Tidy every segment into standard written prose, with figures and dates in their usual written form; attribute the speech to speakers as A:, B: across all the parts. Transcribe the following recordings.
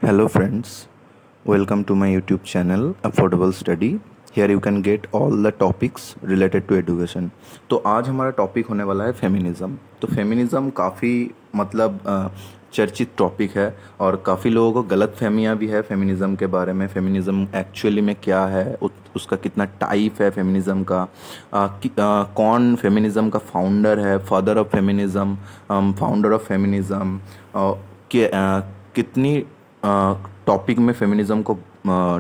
A: Hello friends, welcome to my YouTube channel Affordable Study. Here you can get all the topics related to education. तो आज हमारा topic होने वाला है feminism. तो फेमिनिज़म काफ़ी चर्चित टॉपिक है और काफ़ी लोगों को गलत फहमियाँ भी है फेमिनिज़म के बारे में। फेमिनिज़म एक्चुअली में क्या है, उसका कितना टाइप है फेमिनिज़म का, कौन फेमिनिज़म का फाउंडर है, father of feminism, founder of feminism, कितनी टॉपिक में फेमिनिज़म को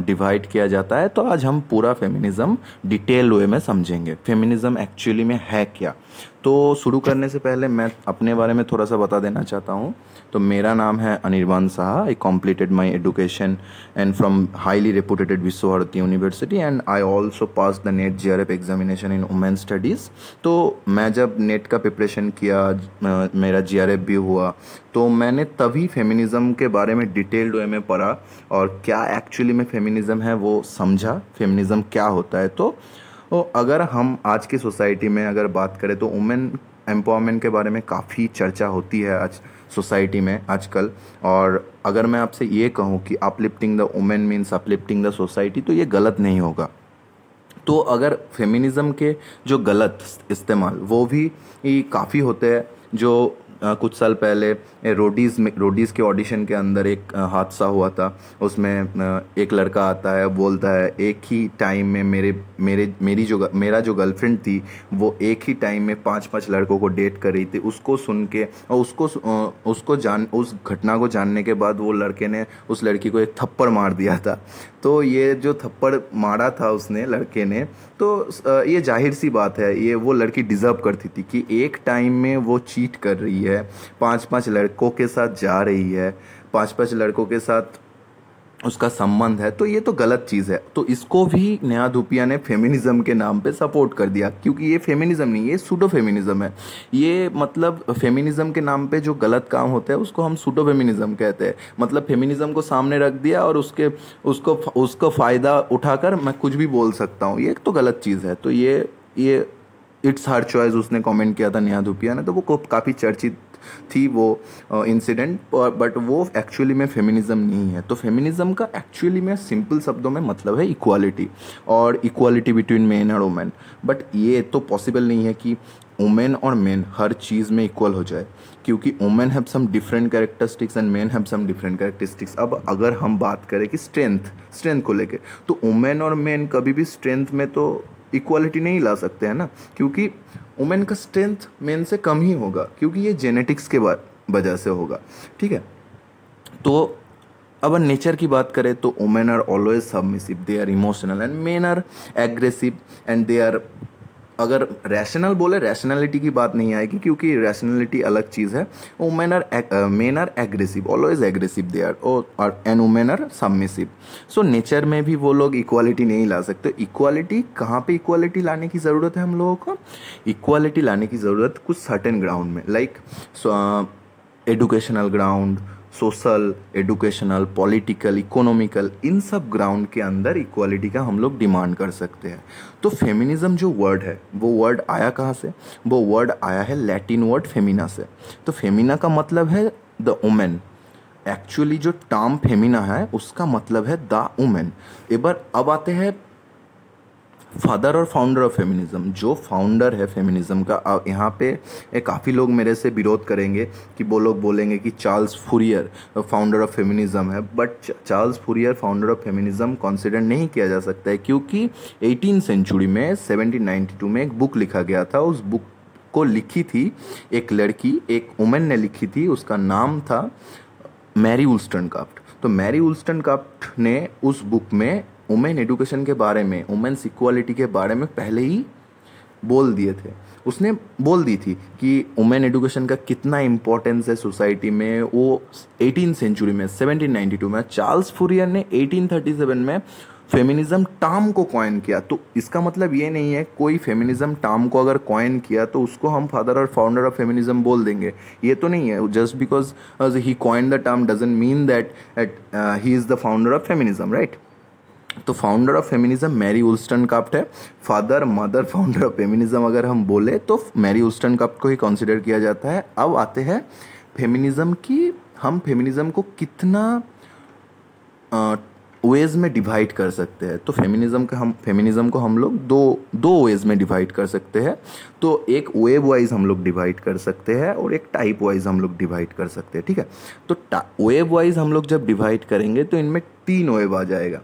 A: डिवाइड किया जाता है। तो आज हम पूरा फेमिनिज़म डिटेल वे में समझेंगे फेमिनिज़म एक्चुअली में है क्या। तो शुरू करने से पहले मैं अपने बारे में थोड़ा सा बता देना चाहता हूँ। तो मेरा नाम है Anirban Saha. I completed my education and from highly reputed Vishwa Bharati university and I also pass the NET JRF examination in women studies. तो मैं जब नेट का प्रिपरेशन किया, मेरा जीआरएफ भी हुआ, तो मैंने तभी फेमिनिज़म के बारे में डिटेल्ड वे में पढ़ा और क्या एक्चुअली में फेमिनिज़म है वो समझा, फेमिनिज़म क्या होता है। तो अगर हम आज की सोसाइटी में अगर बात करें तो वुमेन एम्पावरमेंट के बारे में काफ़ी चर्चा होती है आज सोसाइटी में आजकल। और अगर मैं आपसे ये कहूँ कि uplifting the women means uplifting the society, तो ये गलत नहीं होगा। तो अगर फेमिनिज़म के जो गलत इस्तेमाल वो भी काफ़ी होते हैं। जो कुछ साल पहले रोडीज़ के ऑडिशन के अंदर एक हादसा हुआ था। उसमें एक लड़का आता है, बोलता है एक ही टाइम में मेरा जो गर्लफ्रेंड थी वो एक ही टाइम में 5 लड़कों को डेट कर रही थी। उसको सुन के और उस घटना को जानने के बाद वो लड़के ने उस लड़की को एक थप्पड़ मार दिया था। तो ये जो थप्पड़ मारा था उसने लड़के ने, तो ये जाहिर सी बात है, ये वो लड़की डिज़र्व करती थी कि एक टाइम में वो चीट कर रही है, 5 लड़कों के साथ जा रही है, 5 लड़कों के साथ उसका संबंध है। तो ये तो गलत चीज़ है। तो इसको भी नया धूपिया ने फेमिनिज़म के नाम पे सपोर्ट कर दिया, क्योंकि ये फेमिनिज़म नहीं, ये सूडो फेमिनिज़म है। ये मतलब फेमिनिज़म के नाम पे जो गलत काम होता है उसको हम सूडो फेमिनिज़म कहते हैं। मतलब फेमिनिज़म को सामने रख दिया और उसको फ़ायदा उठाकर मैं कुछ भी बोल सकता हूँ, ये तो गलत चीज़ है। तो ये इट्स हर चॉइस उसने कमेंट किया था नया धूपिया ने, तो वो काफ़ी चर्चित थी वो इंसिडेंट। बट वो एक्चुअली में फेमिनिज़म नहीं है। तो फेमिनिज़म का एक्चुअली में सिंपल शब्दों में मतलब है इक्वालिटी, और इक्वालिटी बिटवीन मेन और वुमेन। बट ये तो पॉसिबल नहीं है कि वुमेन और मेन हर चीज़ में इक्वल हो जाए, क्योंकि women have some different characteristics and men have some different characteristics. अब अगर हम बात करें कि स्ट्रेंथ को लेके, तो वुमेन और मेन कभी भी स्ट्रेंथ में तो इक्वालिटी नहीं ला सकते हैं ना, क्योंकि वुमेन का स्ट्रेंथ मेन से कम ही होगा, क्योंकि ये जेनेटिक्स के वजह से होगा। ठीक है। तो अब नेचर की बात करें तो women are always submissive, they are emotional, and men are aggressive and they are, अगर रैशनल बोले रैशनलिटी की बात नहीं आएगी, क्योंकि रैशनलिटी अलग चीज़ है। Men are aggressive, always aggressive they are, और and women are submissive. So nature में भी वो लोग इक्वालिटी नहीं ला सकते। इक्वालिटी कहाँ पे इक्वालिटी लाने की ज़रूरत है हम लोगों को? इक्वालिटी लाने की ज़रूरत कुछ सर्टेन ग्राउंड में, like educational ground, social, educational, political, economical, इन सब ग्राउंड के अंदर इक्वालिटी का हम लोग डिमांड कर सकते हैं। तो फेमिनिज़म जो वर्ड है वो वर्ड आया कहाँ से? वो वर्ड आया है लैटिन वर्ड फेमिना से। तो फेमिना का मतलब है द वुमेन। एक्चुअली जो टर्म फेमिना है उसका मतलब है द वुमेन। एक बार अब आते हैं फादर और फाउंडर ऑफ फेमिनिज़म। जो फाउंडर है फेमिनिज़म का, यहाँ पे काफ़ी लोग मेरे से विरोध करेंगे कि वो लोग बोलेंगे कि Charles Fourier founder of feminism है। But Charles Fourier founder of feminism consider नहीं किया जा सकता है, क्योंकि 18th सेंचुरी में 1792 में एक बुक लिखा गया था। उस बुक को लिखी थी एक लड़की, एक वुमेन ने लिखी थी, उसका नाम था मैरी वुllstonecraft। तो मैरी वुllstonecraft ने उस बुक में वुमेन एडुकेशन के बारे में, वुमेन्स इक्वालिटी के बारे में पहले ही बोल दिए थे। उसने बोल दी थी कि वुमेन एडुकेशन का कितना इम्पोर्टेंस है सोसाइटी में। वो 18th सेंचुरी में 1792 में, चार्ल्स फूरियर ने 1837 में फेमिनिज़म टर्म को कॉइन किया। तो इसका मतलब ये नहीं है कोई फेमिनिज़म टर्म को अगर कॉइन किया तो उसको हम फादर और फाउंडर ऑफ फेमिनिज़म बोल देंगे, ये तो नहीं है। Just because he coin the term doesn't mean that he is the founder of feminism, right. तो फाउंडर ऑफ फेमिनिज्म मैरी वुllstonecraft है। Father mother founder of feminism अगर हम बोले तो मैरी वुllstonecraft को ही कंसिडर किया जाता है। अब आते हैं फेमिनिज्म की, हम फेमिनिज्म को कितना वेज में डिवाइड कर सकते हैं। तो फेमिनिज्म को हम लोग दो वेज में डिवाइड कर सकते हैं। तो एक वेब वाइज हम लोग डिवाइड कर सकते हैं और एक टाइप वाइज हम लोग डिवाइड कर सकते हैं, ठीक है। तो वेब वाइज हम लोग जब डिवाइड करेंगे तो इनमें 3 वेब आ जाएगा।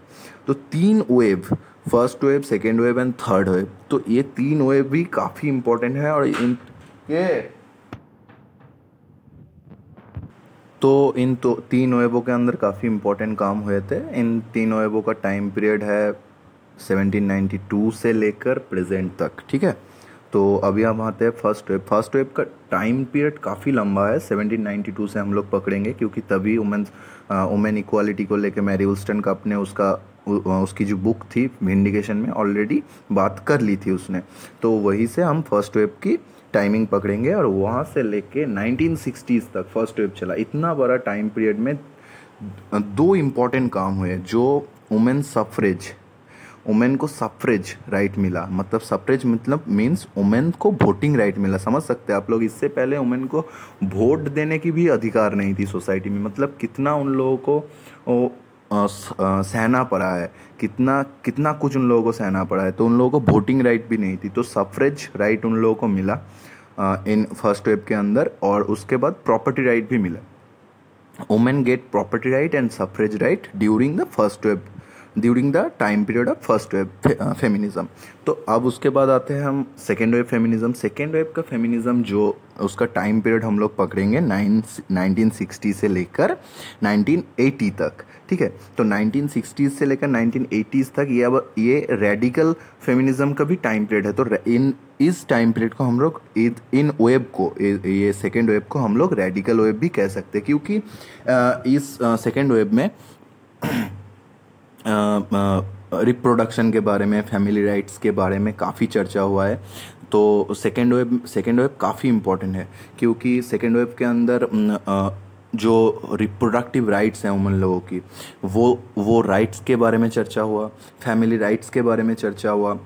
A: तो 3 web, first web, second web and third web, तो ये 3 वेब भी काफ़ी इंपॉर्टेंट है। और इन 3 वेबों के अंदर काफ़ी इंपॉर्टेंट काम हुए थे। इन 3 वेबों का टाइम पीरियड है 1792 से लेकर प्रेजेंट तक, ठीक है। तो अभी हम आते हैं फर्स्ट वेब। फर्स्ट वेब का टाइम पीरियड काफ़ी लंबा है, 1792 से हम लोग पकड़ेंगे, क्योंकि तभी वुमेन इक्वालिटी को लेकर मैरी वुलस्टन का अपने उसकी जो बुक थी विंडिकेशन में ऑलरेडी बात कर ली थी उसने। तो वहीं से हम फर्स्ट वेब की टाइमिंग पकड़ेंगे और वहाँ से लेके 1960s तक फर्स्ट वेव चला। इतना बड़ा टाइम पीरियड में 2 इम्पॉर्टेंट काम हुए जो वुमेन को सफ्रेज राइट मिला। मतलब सफ्रेज मतलब मीन्स वुमेन को वोटिंग राइट मिला, समझ सकते हैं आप लोग। इससे पहले वुमेन को वोट देने की भी अधिकार नहीं थी सोसाइटी में। मतलब कितना उन लोगों को सहना पड़ा है, कितना कुछ उन लोगों को सहना पड़ा है। तो उन लोगों को वोटिंग राइट भी नहीं थी, तो सफ्रेज राइट उन लोगों को मिला इन फर्स्ट वेब के अंदर। और उसके बाद प्रॉपर्टी राइट भी मिला। Women get property right and suffrage right during the time period of first wave feminism. तो अब उसके बाद आते हैं हम second wave feminism. Second wave का फेमिनिज्म जो उसका टाइम पीरियड हम लोग पकड़ेंगे 1960 से लेकर 1980 तक, ठीक है। तो 1960 से लेकर 1980s तक ये रेडिकल फेमिनिज्म का भी टाइम पीरियड है। तो इस टाइम पीरियड को हम लोग इन वेब को, ये सेकेंड वेब को हम लोग रेडिकल वेब भी कह सकते हैं, क्योंकि इस सेकेंड वेब में रिप्रोडक्शन के बारे में, फैमिली राइट्स के बारे में काफ़ी चर्चा हुआ है। तो सेकेंड वेब काफ़ी इम्पोर्टेंट है, क्योंकि सेकेंड वेब के अंदर जो रिप्रोडक्टिव राइट्स हैं उन लोगों की, वो राइट्स के बारे में चर्चा हुआ, फैमिली राइट्स के बारे में चर्चा हुआ।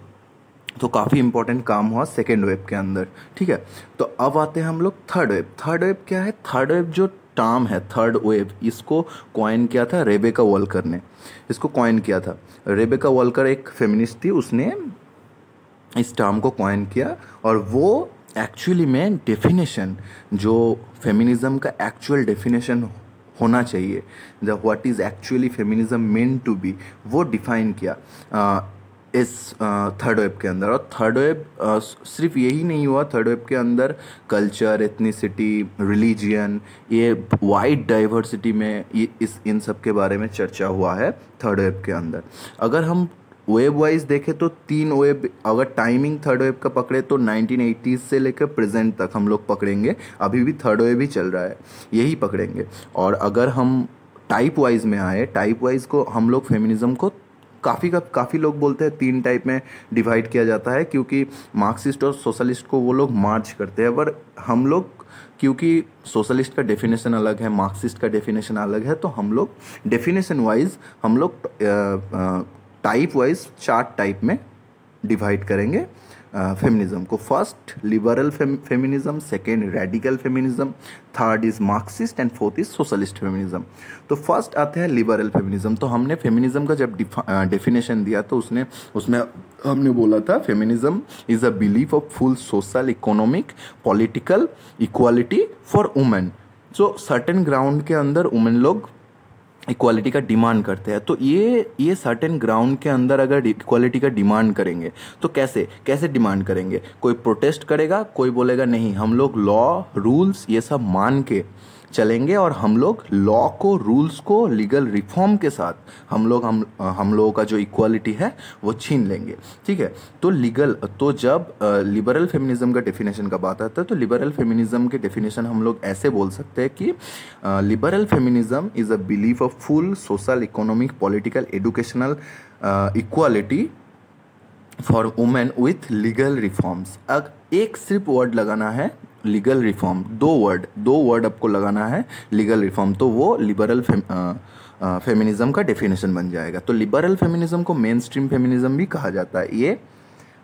A: तो काफ़ी इंपॉर्टेंट काम हुआ सेकेंड वेब के अंदर, ठीक है। तो अब आते हैं हम लोग थर्ड वेब। थर्ड वेब क्या है? थर्ड वेब जो टर्म है थर्ड वेव, इसको कॉइन किया था रेबेका वॉल्कर ने। इसको कॉइन किया था रेबेका वॉल्कर, एक फेमिनिस्ट थी, उसने इस टर्म को कॉइन किया। और वो एक्चुअली में डेफिनेशन, जो फेमिनिज्म का एक्चुअल डेफिनेशन होना चाहिए, the what is actually feminism meant to be, वो डिफाइन किया इस थर्ड वेब के अंदर। और थर्ड वेब सिर्फ यही नहीं हुआ, थर्ड वेब के अंदर कल्चर, एथनिसिटी, रिलीजियन, ये वाइड डाइवर्सिटी में इन सब के बारे में चर्चा हुआ है थर्ड वेब के अंदर। अगर हम वेब वाइज देखें तो 3 वेब, अगर टाइमिंग थर्ड वेब का पकड़े तो 1980s से लेकर प्रेजेंट तक हम लोग पकड़ेंगे। अभी भी थर्ड वेब ही चल रहा है, यही पकड़ेंगे। और अगर हम टाइप वाइज में आए, टाइप वाइज को हम लोग फेमिनिज्म को काफ़ी लोग बोलते हैं 3 टाइप में डिवाइड किया जाता है, क्योंकि मार्क्सिस्ट और सोशलिस्ट को वो लोग मार्च करते हैं। पर हम लोग, क्योंकि सोशलिस्ट का डेफिनेशन अलग है, मार्क्सिस्ट का डेफिनेशन अलग है, तो हम लोग डेफिनेशन वाइज हम लोग टाइप वाइज 4 टाइप में डिवाइड करेंगे फेमिनिज्म को। First liberal feminism, second radical feminism, third is Marxist and fourth is socialist feminism. तो फर्स्ट आते हैं लिबरल फेमिनिज्म। तो हमने फेमिनिज्म का जब डेफिनेशन दिया तो उसमें हमने बोला था feminism is a belief of full social, economic, political equality for women. So certain ground के अंदर वुमेन लोग इक्वालिटी का डिमांड करते हैं। तो ये सर्टेन ग्राउंड के अंदर अगर इक्वालिटी का डिमांड करेंगे तो कैसे डिमांड करेंगे? कोई प्रोटेस्ट करेगा, कोई बोलेगा नहीं, हम लोग लॉ, रूल्स ये सब मान के चलेंगे और हम लोग लॉ को, रूल्स को लीगल रिफॉर्म के साथ हम लोगों का जो इक्वालिटी है वो छीन लेंगे, ठीक है। तो जब लिबरल फेमिनिज्म का डेफिनेशन का बात आता है तो लिबरल फेमिनिज्म के डेफिनेशन हम लोग ऐसे बोल सकते हैं कि liberal feminism is a belief of full social, economic, political, educational equality for women with legal reforms. अब एक सिर्फ वर्ड लगाना है लीगल रिफॉर्म, दो वर्ड आपको लगाना है लीगल रिफॉर्म, तो वो लिबरल फेमिनिज्म का डेफिनेशन बन जाएगा। तो लिबरल फेमिनिज्म को मेन स्ट्रीम फेमिनिज्म भी कहा जाता है। ये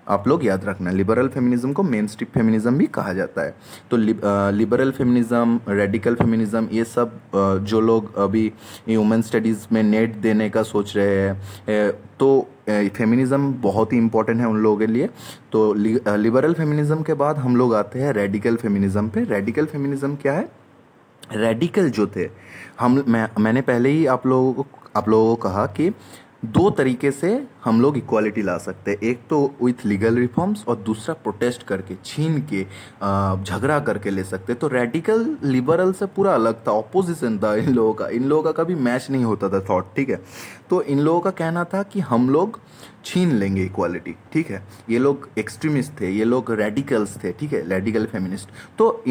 A: आप लोग याद रखना, लिबरल फेमिनिज्म को मेन स्ट्रीम फेमिनिज्म भी कहा जाता है। तो लिबरल फेमिनिज्म, रेडिकल फेमिनिज्म, ये सब जो लोग अभी ह्यूमन स्टडीज़ में नेट देने का सोच रहे हैं, तो फेमिनिज्म बहुत ही इंपॉर्टेंट है उन लोगों के लिए। तो लिबरल फेमिनिज्म के बाद हम लोग आते हैं रेडिकल फेमिनिज्म पे। रेडिकल फेमिनिज्म क्या है? रेडिकल जो थे, मैंने पहले ही आप लोगों को कहा कि दो तरीके से हम लोग इक्वालिटी ला सकते हैं। एक तो विथ लीगल रिफॉर्म्स और दूसरा प्रोटेस्ट करके, छीन के, झगड़ा करके ले सकते। तो रेडिकल लिबरल से पूरा अलग था, ऑपोजिशन था इन लोगों का कभी मैच नहीं होता था थॉट, ठीक है। तो इन लोगों का कहना था कि हम लोग छीन लेंगे इक्वालिटी, ठीक है। ये लोग एक्सट्रीमिस्ट थे, ये लोग रेडिकल्स थे, ठीक है, रेडिकल फेमिनिस्ट। तो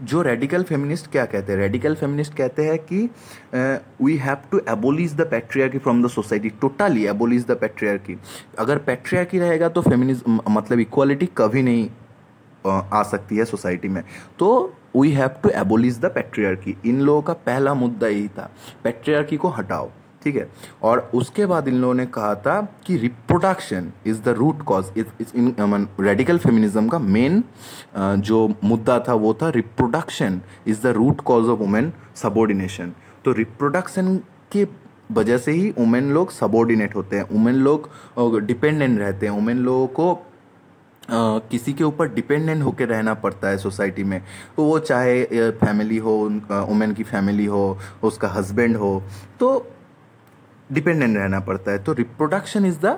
A: जो रेडिकल फेमिनिस्ट क्या कहते हैं? रेडिकल फेमिनिस्ट कहते हैं कि we have to abolish the patriarchy from the society, totally abolish the patriarchy. अगर पैट्रियार्की रहेगा तो फेमिनिज्म मतलब इक्वालिटी कभी नहीं आ सकती है सोसाइटी में। तो we have to abolish the patriarchy, इन लोगों का पहला मुद्दा यही था, पैट्रियार्की को हटाओ, ठीक है। और उसके बाद इन लोगों ने कहा था कि reproduction is the root cause. इन रेडिकल फेमिनिज्म का मेन जो मुद्दा था वो था reproduction is the root cause of women subordination. तो रिप्रोडक्शन के वजह से ही वुमेन लोग सबॉर्डिनेट होते हैं, वुमेन लोग डिपेंडेंट रहते हैं, वुमेन लोगों को किसी के ऊपर डिपेंडेंट होकर रहना पड़ता है सोसाइटी में। तो वो चाहे फैमिली हो, वुमेन की फैमिली हो, उसका हस्बैंड हो, तो डिपेंडेंट रहना पड़ता है। तो reproduction is the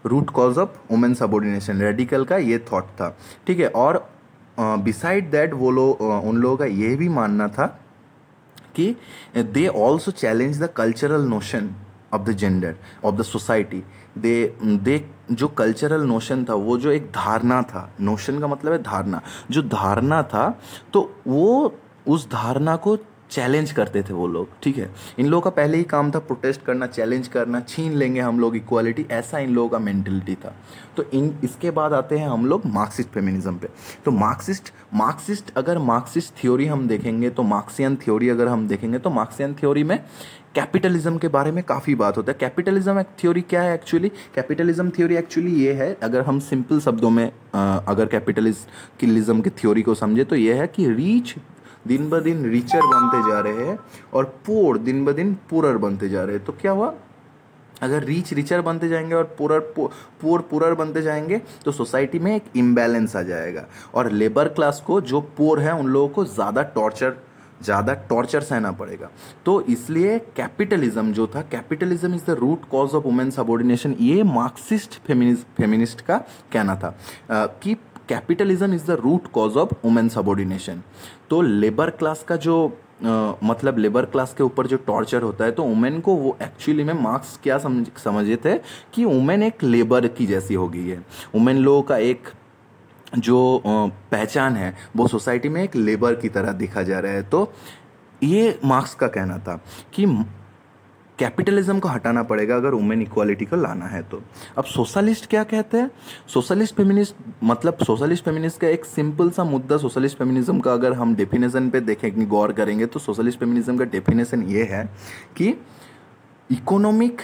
A: root cause of women subordination, radical का ये थॉट था, ठीक है। और बिसाइड दैट वो लोग, उन लोगों का ये भी मानना था कि they also challenge the cultural notion of the gender of the society. They जो कल्चरल नोशन था, वो जो एक धारणा था, नोशन का मतलब है धारणा, जो धारणा था, तो वो उस धारणा को चैलेंज करते थे वो लोग, ठीक है। इन लोगों का पहले ही काम था प्रोटेस्ट करना, चैलेंज करना, छीन लेंगे हम लोग इक्वालिटी, ऐसा इन लोगों का मेंटेलिटी था। तो इसके बाद आते हैं हम लोग मार्क्सिस्ट फेमिनिज्म पे। तो मार्क्सिस्ट अगर मार्क्सिस्ट थ्योरी हम देखेंगे, तो मार्क्सियन थ्योरी अगर हम देखेंगे, तो मार्क्सियन थ्योरी में कैपिटलिज्म के बारे में काफ़ी बात होता है। कैपिटलिज्म थ्योरी क्या है एक्चुअली? कैपिटलिज्म थ्योरी एक्चुअली ये है, अगर हम सिंपल शब्दों में अगर कैपिटलिज्म की थ्योरी को समझे, तो ये है कि रिच दिन ब दिन रिचर बनते जा रहे हैं और पुअर दिन ब दिन पुअर बनते जा रहे हैं। तो क्या हुआ? अगर रिच रिचर बनते जाएंगे और पुअर पुअर बनते जाएंगे, तो सोसाइटी में एक इम्बैलेंस आ जाएगा। और लेबर क्लास को, जो पुअर है, उन लोगों को ज़्यादा टॉर्चर सहना पड़ेगा। तो इसलिए कैपिटलिज्म जो था, capitalism is the root cause of women subordination, ये मार्क्सिस्ट फेमिनिस्ट का कहना था कि capitalism is the root cause of women subordination. तो लेबर क्लास का जो मतलब लेबर क्लास के ऊपर जो टॉर्चर होता है, तो वुमेन को, वो एक्चुअली में मार्क्स क्या समझे थे कि वुमेन एक लेबर की जैसी हो गई है। वुमेन लोगों का एक जो पहचान है, वो सोसाइटी में एक लेबर की तरह देखा जा रहा है। तो ये मार्क्स का कहना था कि कैपिटलिज्म को हटाना पड़ेगा अगर वुमेन इक्वालिटी को लाना है तो। अब सोशलिस्ट क्या कहते हैं? सोशलिस्ट फेमिनिस्ट का एक सिंपल सा मुद्दा, सोशलिस्ट फेमिनिज्म का अगर हम डेफिनेशन पे देखेंगे, गौर करेंगे, तो सोशलिस्ट फेमिनिज्म का डेफिनेशन ये है कि economic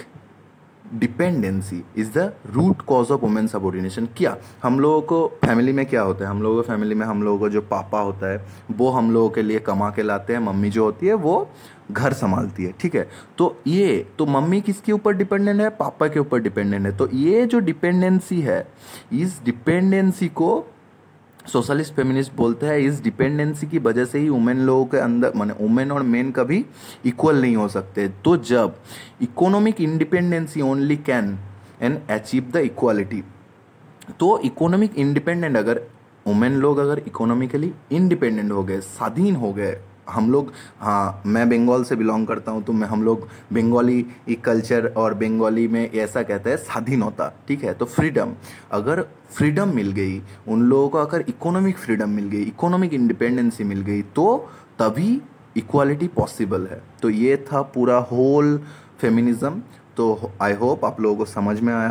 A: dependency is the root cause of women subordination. क्या हम लोगों को फैमिली में क्या होता है? हम लोगों को फैमिली में, हम लोगों को जो पापा होता है, वो हम लोगों के लिए कमा के लाते हैं, मम्मी जो होती है वो घर संभालती है, ठीक है। तो मम्मी किसके ऊपर डिपेंडेंट है? पापा के ऊपर डिपेंडेंट है। तो ये जो डिपेंडेंसी है, इस डिपेंडेंसी को सोशलिस्ट फेमिनिस्ट बोलते हैं, इस डिपेंडेंसी की वजह से ही वुमेन लोगों के अंदर, माने वुमेन और मेन कभी इक्वल नहीं हो सकते। तो जब economic independency only can and achieve the equality, तो इकोनॉमिक इंडिपेंडेंट, अगर वुमेन लोग अगर इकोनॉमिकली इंडिपेंडेंट हो गए, स्वाधीन हो गए, हम लोग, हाँ, मैं बंगाल से बिलोंग करता हूँ, तो हम लोग बंगाली कल्चर और बंगाली में ऐसा कहते हैं स्वाधीनता, ठीक है। तो फ्रीडम, अगर फ्रीडम मिल गई उन लोगों को, अगर इकोनॉमिक फ्रीडम मिल गई, इकोनॉमिक इंडिपेंडेंसी मिल गई, तो तभी इक्वालिटी पॉसिबल है। तो ये था पूरा होल फेमिनिज्म। तो आई होप आप लोगों को समझ में आया।